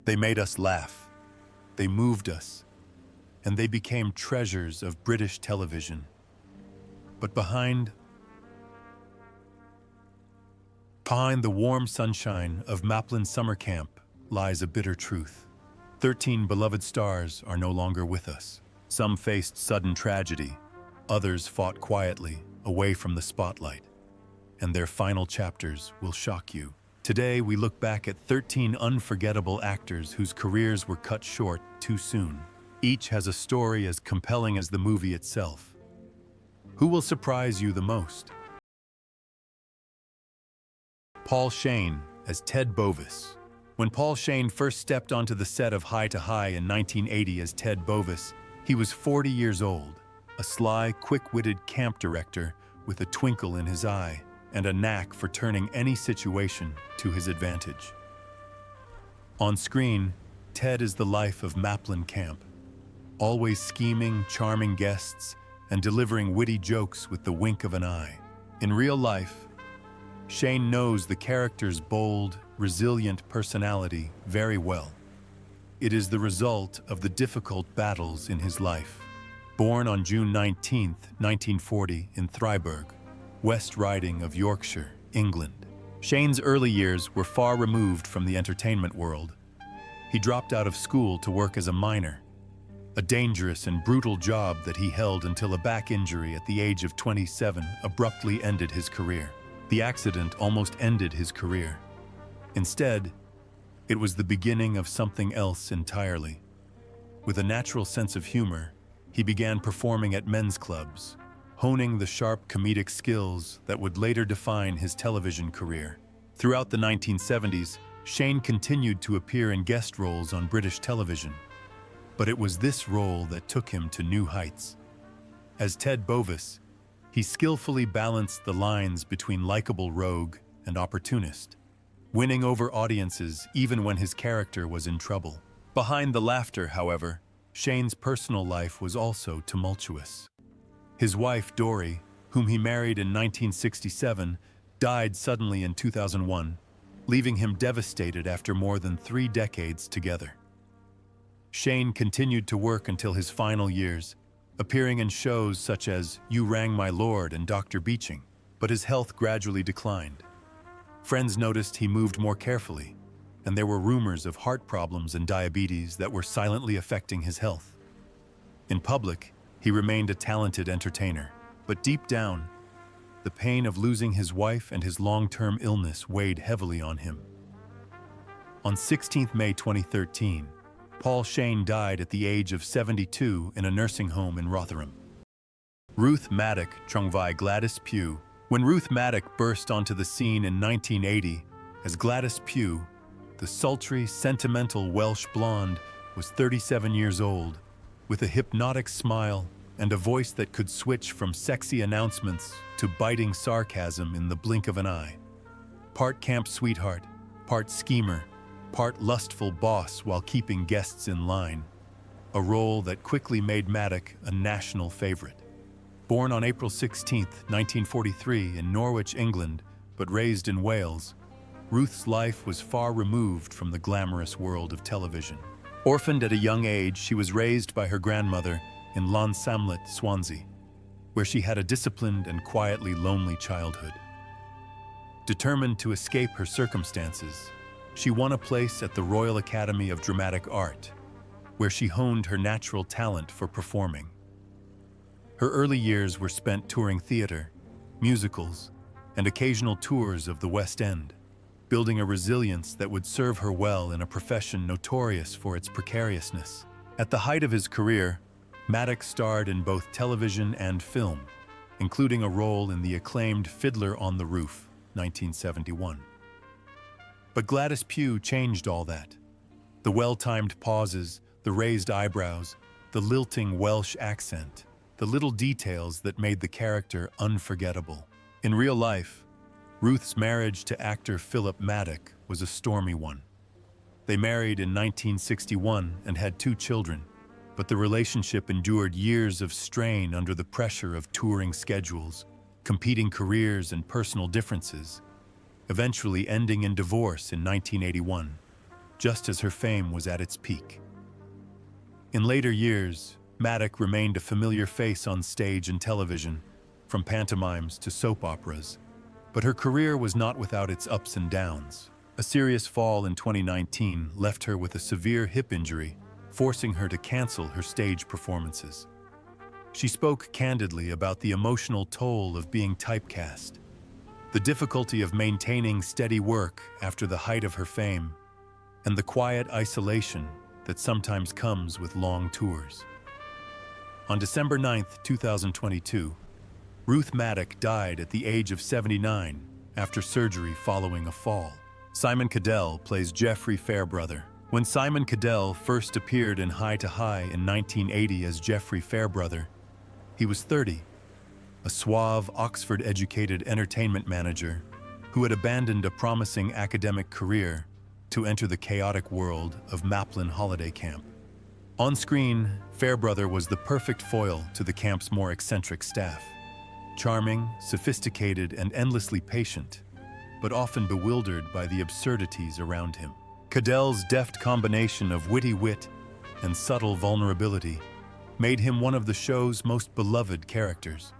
They made us laugh, they moved us, and they became treasures of British television. But behind the warm sunshine of Maplin summer camp lies a bitter truth. 13 beloved stars are no longer with us. Some faced sudden tragedy, others fought quietly away from the spotlight, and their final chapters will shock you. Today, we look back at 13 unforgettable actors whose careers were cut short too soon. Each has a story as compelling as the movie itself. Who will surprise you the most? Paul Shane as Ted Bovis. When Paul Shane first stepped onto the set of High to High in 1980 as Ted Bovis, he was 40 years old, a sly, quick-witted camp director with a twinkle in his eye and a knack for turning any situation to his advantage. On screen, Ted is the life of Maplin Camp, always scheming, charming guests, and delivering witty jokes with the wink of an eye. In real life, Shane knows the character's bold, resilient personality very well. It is the result of the difficult battles in his life. Born on June 19, 1940 in Thryburgh, West Riding of Yorkshire, England, Shane's early years were far removed from the entertainment world. He dropped out of school to work as a miner, a dangerous and brutal job that he held until a back injury at the age of 27 abruptly ended his career. The accident almost ended his career. Instead, it was the beginning of something else entirely. With a natural sense of humor, he began performing at men's clubs, honing the sharp comedic skills that would later define his television career. Throughout the 1970s, Shane continued to appear in guest roles on British television, but it was this role that took him to new heights. As Ted Bovis, he skillfully balanced the lines between likable rogue and opportunist, winning over audiences even when his character was in trouble. Behind the laughter, however, Shane's personal life was also tumultuous. His wife, Dory, whom he married in 1967, died suddenly in 2001, leaving him devastated after more than 3 decades together. Shane continued to work until his final years, appearing in shows such as You Rang My Lord and Dr. Beeching, but his health gradually declined. Friends noticed he moved more carefully, and there were rumors of heart problems and diabetes that were silently affecting his health. In public, he remained a talented entertainer, but deep down, the pain of losing his wife and his long-term illness weighed heavily on him. On 16 May 2013, Paul Shane died at the age of 72 in a nursing home in Rotherham. Ruth Madoc Trungvai Gladys Pugh. When Ruth Madoc burst onto the scene in 1980 as Gladys Pugh, the sultry, sentimental Welsh blonde was 37 years old, with a hypnotic smile and a voice that could switch from sexy announcements to biting sarcasm in the blink of an eye. Part camp sweetheart, part schemer, part lustful boss while keeping guests in line, a role that quickly made Madoc a national favorite. Born on April 16, 1943 in Norwich, England, but raised in Wales, Ruth's life was far removed from the glamorous world of television. Orphaned at a young age, she was raised by her grandmother in Llansamlet, Swansea, where she had a disciplined and quietly lonely childhood. Determined to escape her circumstances, she won a place at the Royal Academy of Dramatic Art, where she honed her natural talent for performing. Her early years were spent touring theater, musicals, and occasional tours of the West End, building a resilience that would serve her well in a profession notorious for its precariousness. At the height of his career, Madoc starred in both television and film, including a role in the acclaimed Fiddler on the Roof, 1971. But Gladys Pugh changed all that. The well-timed pauses, the raised eyebrows, the lilting Welsh accent, the little details that made the character unforgettable. In real life, Ruth's marriage to actor Philip Madoc was a stormy one. They married in 1961 and had 2 children, but the relationship endured years of strain under the pressure of touring schedules, competing careers, and personal differences, eventually ending in divorce in 1981. just as her fame was at its peak. In later years, Madoc remained a familiar face on stage and television, from pantomimes to soap operas, but her career was not without its ups and downs. A serious fall in 2019 left her with a severe hip injury, forcing her to cancel her stage performances. She spoke candidly about the emotional toll of being typecast, the difficulty of maintaining steady work after the height of her fame, and the quiet isolation that sometimes comes with long tours. On December 9, 2022, Ruth Madoc died at the age of 79 after surgery following a fall. Simon Cadell plays Geoffrey Fairbrother. When Simon Cadell first appeared in High to High in 1980 as Geoffrey Fairbrother, he was 30, a suave, Oxford-educated entertainment manager who had abandoned a promising academic career to enter the chaotic world of Maplin holiday camp. On screen, Fairbrother was the perfect foil to the camp's more eccentric staff. Charming, sophisticated, and endlessly patient, but often bewildered by the absurdities around him. Cadell's deft combination of witty wit and subtle vulnerability made him one of the show's most beloved characters.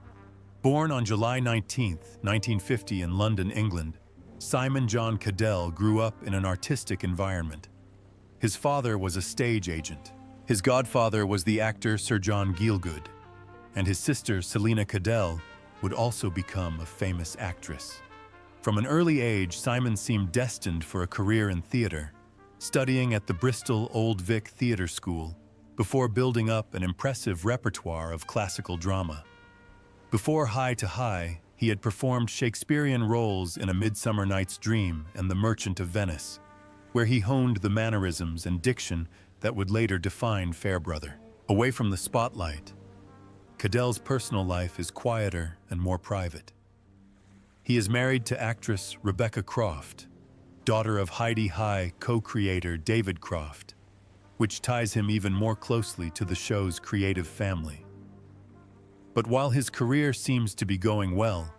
Born on July 19, 1950 in London, England, Simon John Cadell grew up in an artistic environment. His father was a stage agent. His godfather was the actor Sir John Gielgud, and his sister Selina Cadell would also become a famous actress. From an early age, Simon seemed destined for a career in theater, studying at the Bristol Old Vic Theatre School before building up an impressive repertoire of classical drama. Before High to High, he had performed Shakespearean roles in A Midsummer Night's Dream and The Merchant of Venice, where he honed the mannerisms and diction that would later define Fairbrother. Away from the spotlight, Cadell's personal life is quieter and more private. He is married to actress Rebecca Croft, daughter of Heidi High co-creator David Croft, which ties him even more closely to the show's creative family. But while his career seems to be going well,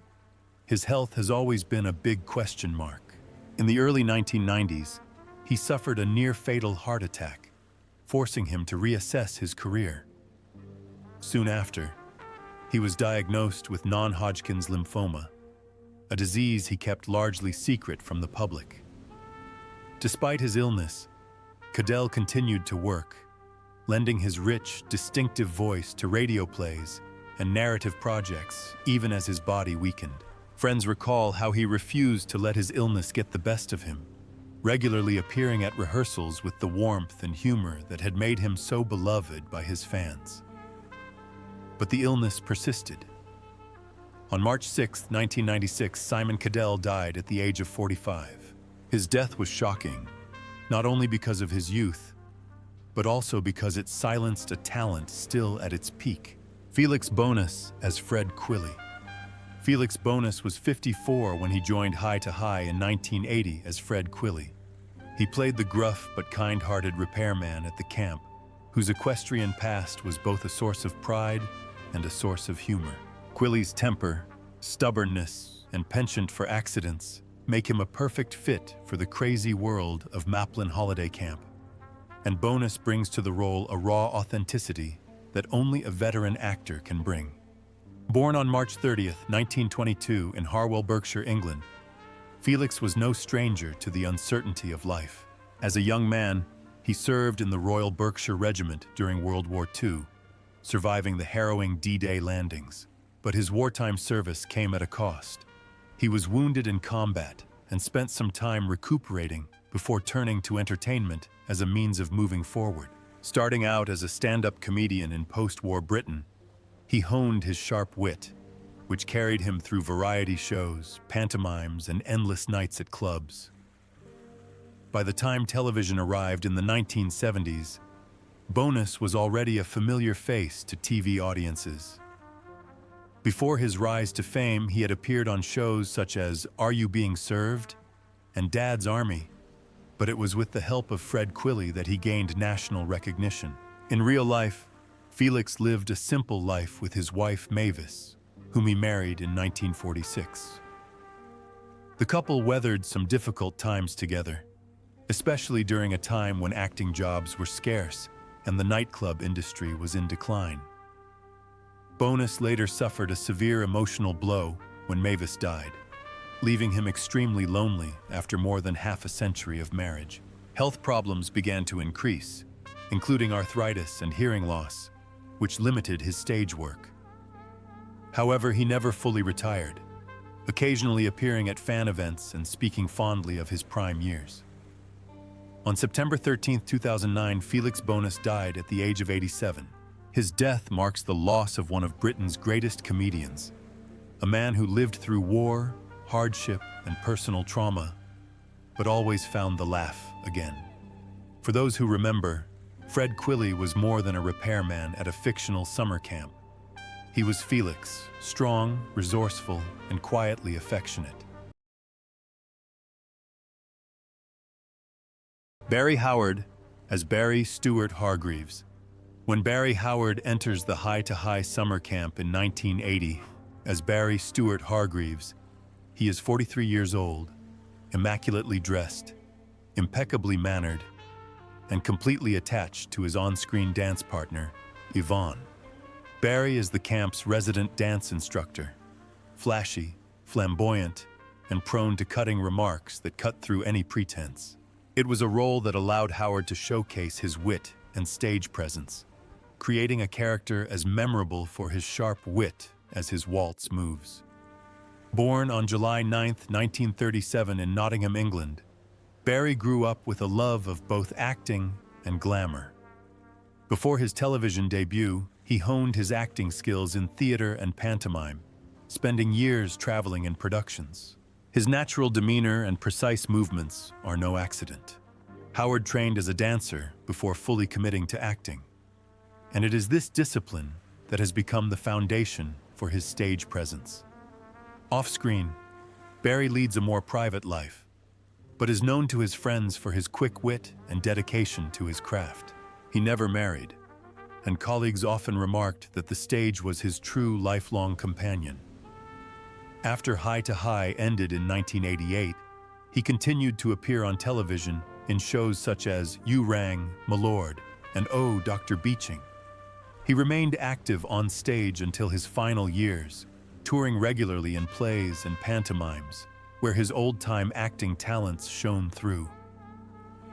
his health has always been a big question mark. In the early 1990s, he suffered a near-fatal heart attack, forcing him to reassess his career. Soon after, he was diagnosed with non-Hodgkin's lymphoma, a disease he kept largely secret from the public. Despite his illness, Cadell continued to work, lending his rich, distinctive voice to radio plays and narrative projects, even as his body weakened. Friends recall how he refused to let his illness get the best of him, regularly appearing at rehearsals with the warmth and humor that had made him so beloved by his fans. But the illness persisted. On March 6, 1996, Simon Cadell died at the age of 45. His death was shocking, not only because of his youth, but also because it silenced a talent still at its peak. Felix Bowness as Fred Quilly. Felix Bowness was 54 when he joined High to High in 1980 as Fred Quilly. He played the gruff but kind-hearted repairman at the camp, whose equestrian past was both a source of pride and a source of humor. Quilly's temper, stubbornness, and penchant for accidents make him a perfect fit for the crazy world of Maplin holiday camp. And Bowness brings to the role a raw authenticity that only a veteran actor can bring. Born on March 30, 1922 in Harwell, Berkshire, England, Felix was no stranger to the uncertainty of life. As a young man, he served in the Royal Berkshire Regiment during World War II, surviving the harrowing D-Day landings. But his wartime service came at a cost. He was wounded in combat and spent some time recuperating before turning to entertainment as a means of moving forward. Starting out as a stand-up comedian in post-war Britain, he honed his sharp wit, which carried him through variety shows, pantomimes, and endless nights at clubs. By the time television arrived in the 1970s, Bowness was already a familiar face to TV audiences. Before his rise to fame, he had appeared on shows such as Are You Being Served? And Dad's Army, but it was with the help of Fred Quilly that he gained national recognition. In real life, Felix lived a simple life with his wife Mavis, whom he married in 1946. The couple weathered some difficult times together, especially during a time when acting jobs were scarce and the nightclub industry was in decline. Bowness later suffered a severe emotional blow when Mavis died, leaving him extremely lonely after more than half a century of marriage. Health problems began to increase, including arthritis and hearing loss, which limited his stage work. However, he never fully retired, occasionally appearing at fan events and speaking fondly of his prime years. On September 13, 2009, Felix Bowness died at the age of 87. His death marks the loss of one of Britain's greatest comedians, a man who lived through war, hardship, and personal trauma, but always found the laugh again. For those who remember, Fred Quilly was more than a repairman at a fictional summer camp. He was Felix, strong, resourceful, and quietly affectionate. Barrie Howard as Barrie Stewart Hargreaves. When Barrie Howard enters the High to High summer camp in 1980 as Barrie Stewart Hargreaves, he is 43 years old, immaculately dressed, impeccably mannered, and completely attached to his on-screen dance partner, Yvonne. Barrie is the camp's resident dance instructor, flashy, flamboyant, and prone to cutting remarks that cut through any pretense. It was a role that allowed Howard to showcase his wit and stage presence, creating a character as memorable for his sharp wit as his waltz moves. Born on July 9, 1937 in Nottingham, England, Barrie grew up with a love of both acting and glamour. Before his television debut, he honed his acting skills in theater and pantomime, spending years traveling in productions. His natural demeanor and precise movements are no accident. Howard trained as a dancer before fully committing to acting, and it is this discipline that has become the foundation for his stage presence. Off-screen, Barrie leads a more private life, but is known to his friends for his quick wit and dedication to his craft. He never married, and colleagues often remarked that the stage was his true lifelong companion. After High to High ended in 1988, he continued to appear on television in shows such as You Rang, My Lord, and Oh, Dr. Beeching. He remained active on stage until his final years, touring regularly in plays and pantomimes, where his old-time acting talents shone through.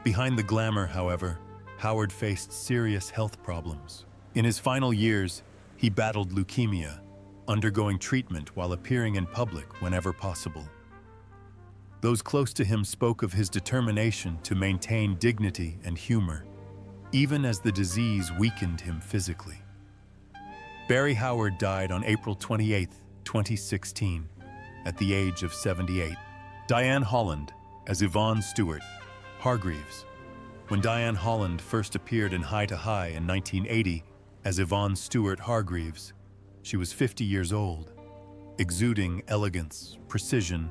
Behind the glamour, however, Howard faced serious health problems. In his final years, he battled leukemia, undergoing treatment while appearing in public whenever possible. Those close to him spoke of his determination to maintain dignity and humor, even as the disease weakened him physically. Barrie Howard died on April 28, 2016, at the age of 78. Diane Holland as Yvonne Stewart Hargreaves. When Diane Holland first appeared in High to High in 1980 as Yvonne Stewart Hargreaves, she was 50 years old, exuding elegance, precision,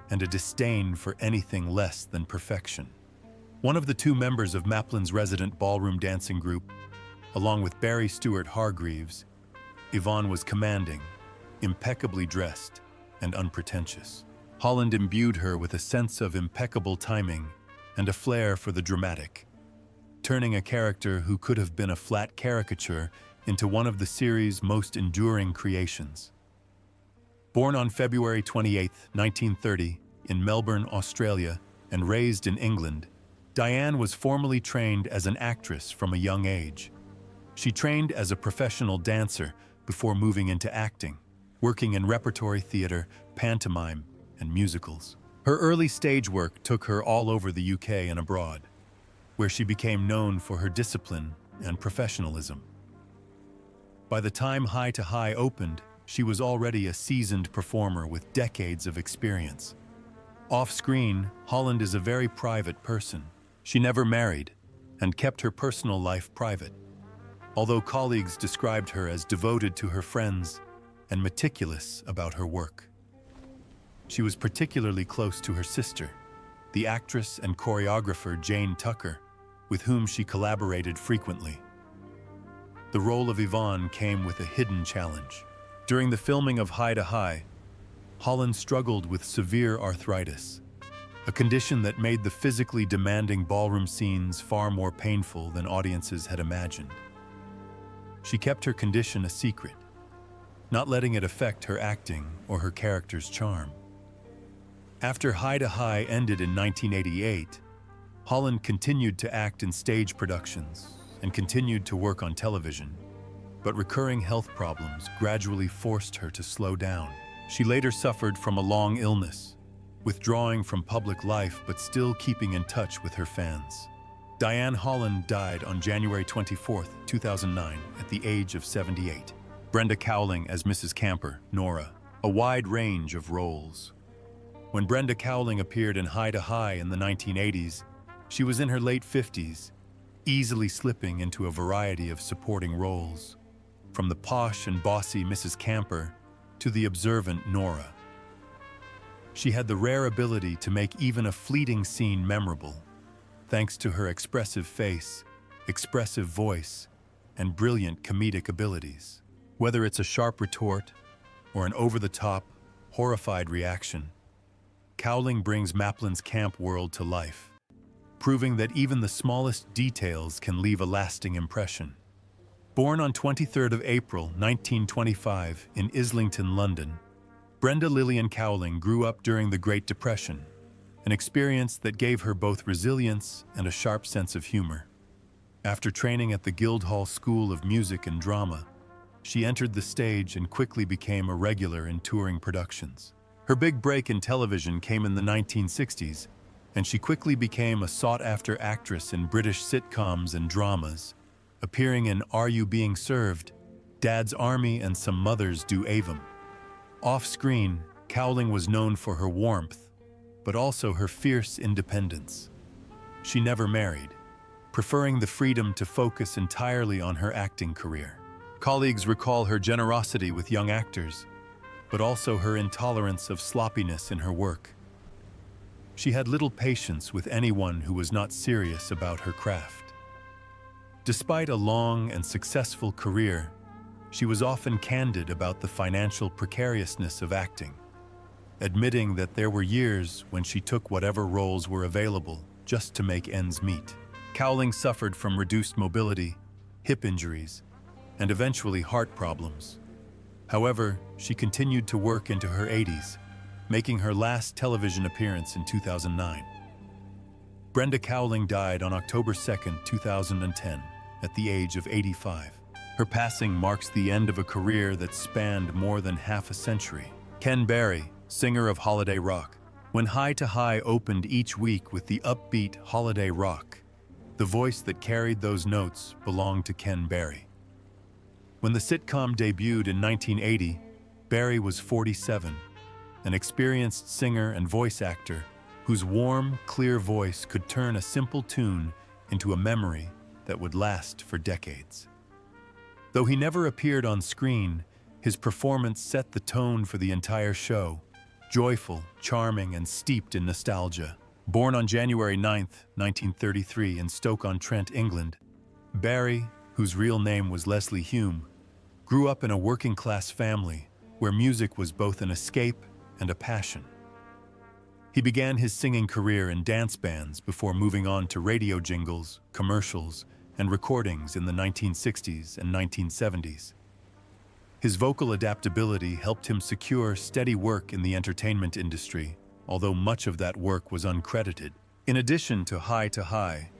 and a disdain for anything less than perfection. One of the two members of Maplin's resident ballroom dancing group, along with Barrie Stewart Hargreaves, Yvonne was commanding, impeccably dressed, and unpretentious. Holland imbued her with a sense of impeccable timing and a flair for the dramatic, turning a character who could have been a flat caricature into one of the series' most enduring creations. Born on February 28, 1930, in Melbourne, Australia, and raised in England, Diane was formally trained as an actress from a young age. She trained as a professional dancer before moving into acting, working in repertory theater, pantomime, and musicals. Her early stage work took her all over the UK and abroad, where she became known for her discipline and professionalism. By the time High to High opened, she was already a seasoned performer with decades of experience. Off-screen, Holland is a very private person. She never married and kept her personal life private, although colleagues described her as devoted to her friends and meticulous about her work. She was particularly close to her sister, the actress and choreographer Jane Tucker, with whom she collaborated frequently. The role of Yvonne came with a hidden challenge. During the filming of High to High, Holland struggled with severe arthritis, a condition that made the physically demanding ballroom scenes far more painful than audiences had imagined. She kept her condition a secret, not letting it affect her acting or her character's charm. After High to High ended in 1988, Holland continued to act in stage productions and continued to work on television, but recurring health problems gradually forced her to slow down. She later suffered from a long illness, withdrawing from public life but still keeping in touch with her fans. Diane Holland died on January 24, 2009, at the age of 78. Brenda Cowling as Mrs. Camper, Nora, a wide range of roles. When Brenda Cowling appeared in High to High in the 1980s, she was in her late 50s, easily slipping into a variety of supporting roles, from the posh and bossy Mrs. Camper to the observant Nora. She had the rare ability to make even a fleeting scene memorable, thanks to her expressive face, expressive voice, and brilliant comedic abilities. Whether it's a sharp retort or an over-the-top, horrified reaction, Cowling brings Maplin's camp world to life, proving that even the smallest details can leave a lasting impression. Born on 23rd of April, 1925, in Islington, London, Brenda Lillian Cowling grew up during the Great Depression, an experience that gave her both resilience and a sharp sense of humor. After training at the Guildhall School of Music and Drama, she entered the stage and quickly became a regular in touring productions. Her big break in television came in the 1960s, and she quickly became a sought-after actress in British sitcoms and dramas, appearing in Are You Being Served?, Dad's Army, and Some Mothers Do Avon. Off-screen, Cowling was known for her warmth, but also her fierce independence. She never married, preferring the freedom to focus entirely on her acting career. Colleagues recall her generosity with young actors, but also her intolerance of sloppiness in her work. She had little patience with anyone who was not serious about her craft. Despite a long and successful career, she was often candid about the financial precariousness of acting, admitting that there were years when she took whatever roles were available just to make ends meet. Cowling suffered from reduced mobility, hip injuries, and eventually heart problems. However, she continued to work into her 80s, making her last television appearance in 2009. Brenda Cowling died on October 2, 2010, at the age of 85. Her passing marks the end of a career that spanned more than half a century. Ken Barrie, singer of holiday rock. When High to High opened each week with the upbeat holiday rock, the voice that carried those notes belonged to Ken Barrie. When the sitcom debuted in 1980, Barrie was 47, an experienced singer and voice actor whose warm, clear voice could turn a simple tune into a memory that would last for decades. Though he never appeared on screen, his performance set the tone for the entire show, joyful, charming, and steeped in nostalgia. Born on January 9, 1933 in Stoke-on-Trent, England, Barrie, whose real name was Leslie Hume, grew up in a working-class family where music was both an escape and a passion. He began his singing career in dance bands before moving on to radio jingles, commercials, and recordings in the 1960s and 1970s. His vocal adaptability helped him secure steady work in the entertainment industry, although much of that work was uncredited. In addition to High,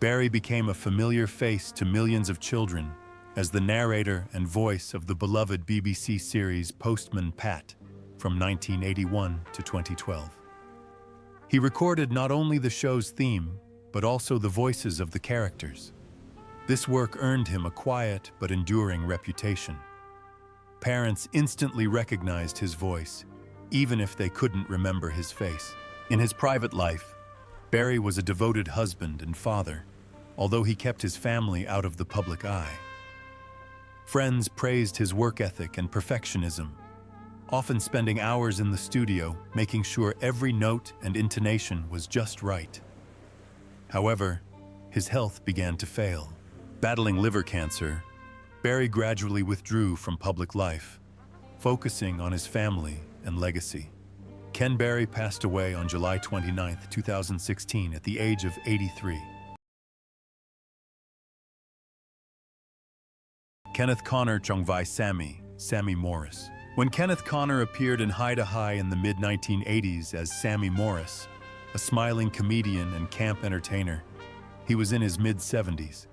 Barrie became a familiar face to millions of children as the narrator and voice of the beloved BBC series Postman Pat from 1981 to 2012. He recorded not only the show's theme, but also the voices of the characters. This work earned him a quiet but enduring reputation. Parents instantly recognized his voice, even if they couldn't remember his face. In his private life, Barrie was a devoted husband and father, although he kept his family out of the public eye. Friends praised his work ethic and perfectionism, often spending hours in the studio making sure every note and intonation was just right. However, his health began to fail. Battling liver cancer, Barrie gradually withdrew from public life, focusing on his family and legacy. Ken Barrie passed away on July 29, 2016, at the age of 83. Kenneth Connor Chongvai Sammy Morris. When Kenneth Connor appeared in High to High in the mid-1980s as Sammy Morris, a smiling comedian and camp entertainer, he was in his mid-70s.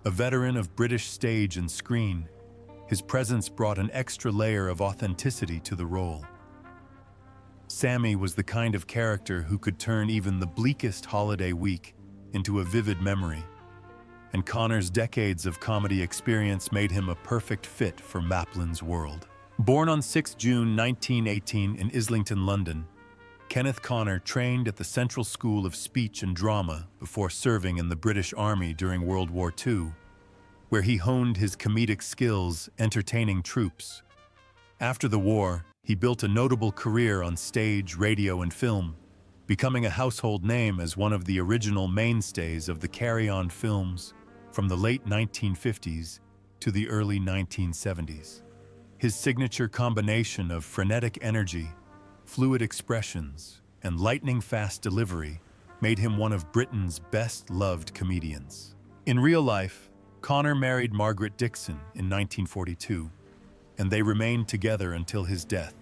A veteran of British stage and screen, his presence brought an extra layer of authenticity to the role. Sammy was the kind of character who could turn even the bleakest holiday week into a vivid memory, and Connor's decades of comedy experience made him a perfect fit for Maplin's world. Born on 6 June 1918 in Islington, London, Kenneth Connor trained at the Central School of Speech and Drama before serving in the British Army during World War II, where he honed his comedic skills entertaining troops. After the war, he built a notable career on stage, radio, and film, becoming a household name as one of the original mainstays of the carry-on films from the late 1950s to the early 1970s. His signature combination of frenetic energy, fluid expressions, and lightning-fast delivery made him one of Britain's best-loved comedians. In real life, Connor married Margaret Dixon in 1942, and they remained together until his death,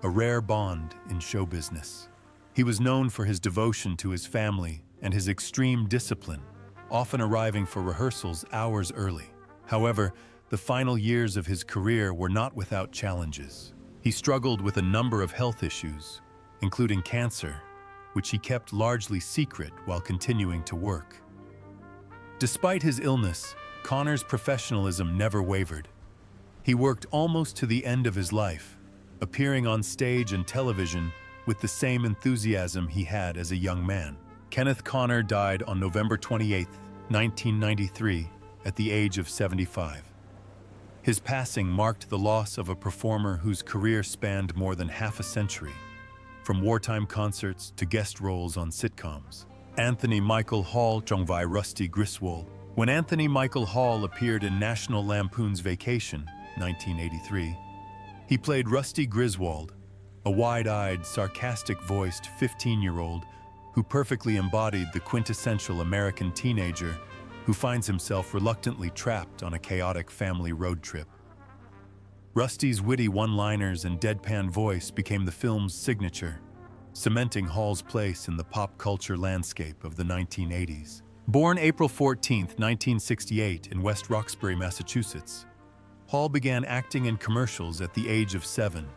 a rare bond in show business. He was known for his devotion to his family and his extreme discipline, often arriving for rehearsals hours early. However, the final years of his career were not without challenges. He struggled with a number of health issues, including cancer, which he kept largely secret while continuing to work. Despite his illness, Connor's professionalism never wavered. He worked almost to the end of his life, appearing on stage and television with the same enthusiasm he had as a young man. Kenneth Connor died on November 28, 1993, at the age of 75. His passing marked the loss of a performer whose career spanned more than half a century, from wartime concerts to guest roles on sitcoms. Anthony Michael Hall Chongvai Rusty Griswold. When Anthony Michael Hall appeared in National Lampoon's Vacation, 1983, he played Rusty Griswold, a wide-eyed, sarcastic-voiced 15-year-old who perfectly embodied the quintessential American teenager who finds himself reluctantly trapped on a chaotic family road trip. Rusty's witty one-liners and deadpan voice became the film's signature, cementing Hall's place in the pop culture landscape of the 1980s. Born April 14, 1968 in West Roxbury, Massachusetts, Hall began acting in commercials at the age of 7,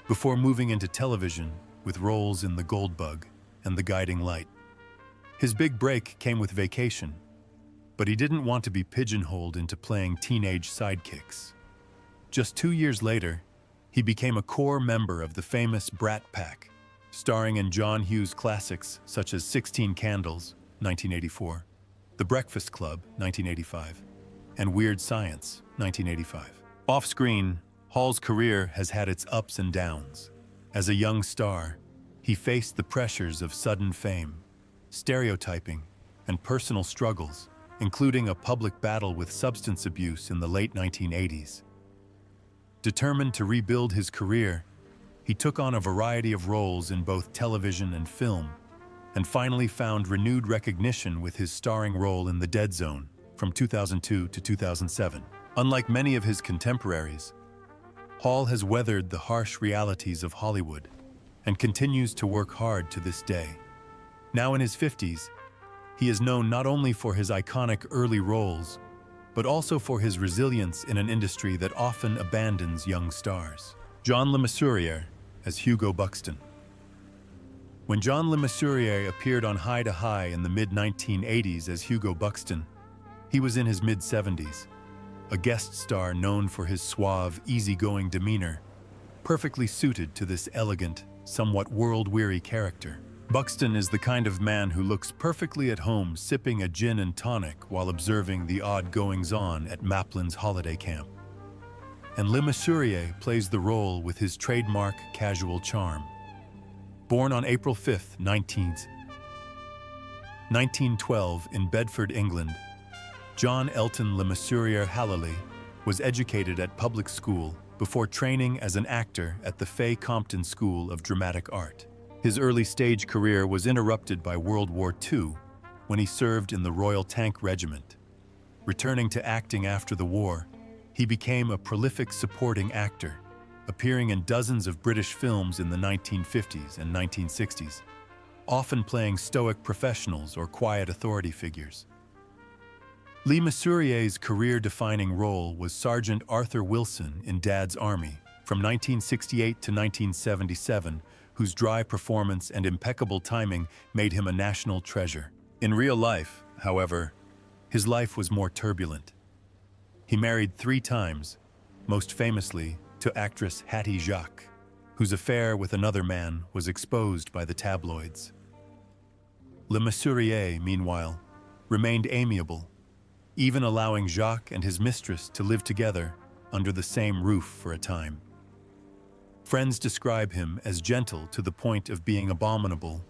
before moving into television with roles in The Goldbug and The Guiding Light. His big break came with Vacation, but he didn't want to be pigeonholed into playing teenage sidekicks. Just 2 years later, he became a core member of the famous Brat Pack, starring in John Hughes classics such as 16 Candles, 1984, The Breakfast Club, 1985, and Weird Science, 1985. Off-screen, Hall's career has had its ups and downs. As a young star, he faced the pressures of sudden fame, stereotyping, and personal struggles, including a public battle with substance abuse in the late 1980s. Determined to rebuild his career, he took on a variety of roles in both television and film, and finally found renewed recognition with his starring role in The Dead Zone from 2002 to 2007. Unlike many of his contemporaries, Hall has weathered the harsh realities of Hollywood and continues to work hard to this day. Now in his 50s, he is known not only for his iconic early roles, but also for his resilience in an industry that often abandons young stars. John Le Mesurier as Hugo Buxton. When John Le Mesurier appeared on High to High in the mid-1980s as Hugo Buxton, he was in his mid-70s, a guest star known for his suave, easygoing demeanor, perfectly suited to this elegant, somewhat world-weary character. Buxton is the kind of man who looks perfectly at home sipping a gin and tonic while observing the odd goings-on at Maplin's holiday camp. And Le Mesurier plays the role with his trademark casual charm. Born on April 5, 1912 in Bedford, England, John Elton Le Mesurier Halleley was educated at public school before training as an actor at the Fay Compton School of Dramatic Art. His early stage career was interrupted by World War II when he served in the Royal Tank Regiment. Returning to acting after the war, he became a prolific supporting actor, appearing in dozens of British films in the 1950s and 1960s, often playing stoic professionals or quiet authority figures. Lee Mesurier's career-defining role was Sergeant Arthur Wilson in Dad's Army from 1968 to 1977, whose dry performance and impeccable timing made him a national treasure. In real life, however, his life was more turbulent. He married 3 times, most famously to actress Hattie Jacques, whose affair with another man was exposed by the tabloids. Le Mesurier, meanwhile, remained amiable, even allowing Jacques and his mistress to live together under the same roof for a time. Friends describe him as gentle to the point of being abominable,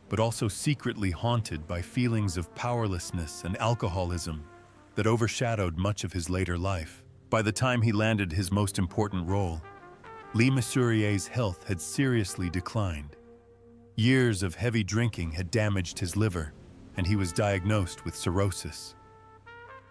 but also secretly haunted by feelings of powerlessness and alcoholism that overshadowed much of his later life. By the time he landed his most important role, Lee Mesurier's health had seriously declined. Years of heavy drinking had damaged his liver, and he was diagnosed with cirrhosis.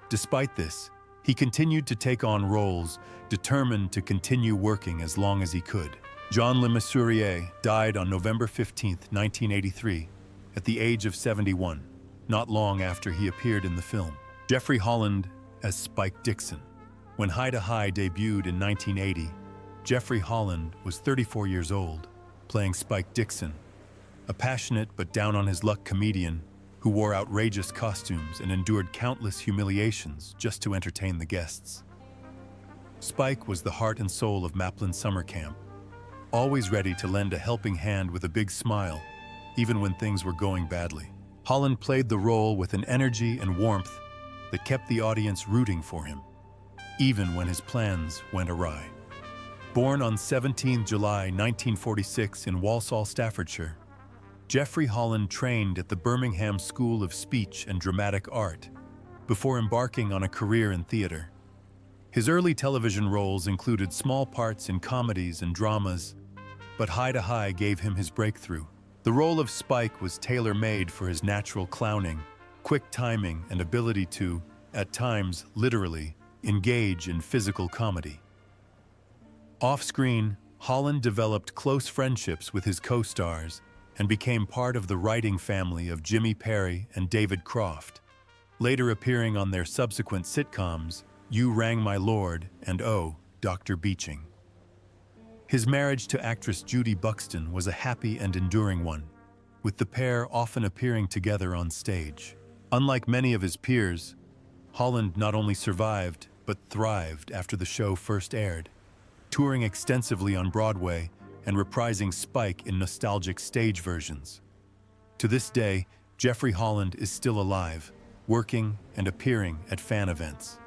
Despite this, he continued to take on roles, determined to continue working as long as he could. John Le Mesurier died on November 15, 1983, at the age of 71, not long after he appeared in the film. Jeffrey Holland as Spike Dixon. When High to High debuted in 1980, Jeffrey Holland was 34 years old, playing Spike Dixon, a passionate but down-on-his-luck comedian who wore outrageous costumes and endured countless humiliations just to entertain the guests. Spike was the heart and soul of Maplin Summer Camp, always ready to lend a helping hand with a big smile, even when things were going badly. Holland played the role with an energy and warmth that kept the audience rooting for him, even when his plans went awry. Born on 17 July 1946 in Walsall, Staffordshire, Jeffrey Holland trained at the Birmingham School of Speech and Dramatic Art before embarking on a career in theater. His early television roles included small parts in comedies and dramas, but High to High gave him his breakthrough. The role of Spike was tailor-made for his natural clowning, quick timing, and ability to, at times, literally, engage in physical comedy. Off-screen, Holland developed close friendships with his co-stars and became part of the writing family of Jimmy Perry and David Croft, later appearing on their subsequent sitcoms, You Rang My Lord and Oh, Dr. Beeching. His marriage to actress Judy Buxton was a happy and enduring one, with the pair often appearing together on stage. Unlike many of his peers, Holland not only survived, but thrived after the show first aired, touring extensively on Broadway and reprising Spike in nostalgic stage versions. To this day, Jeffrey Holland is still alive, working and appearing at fan events.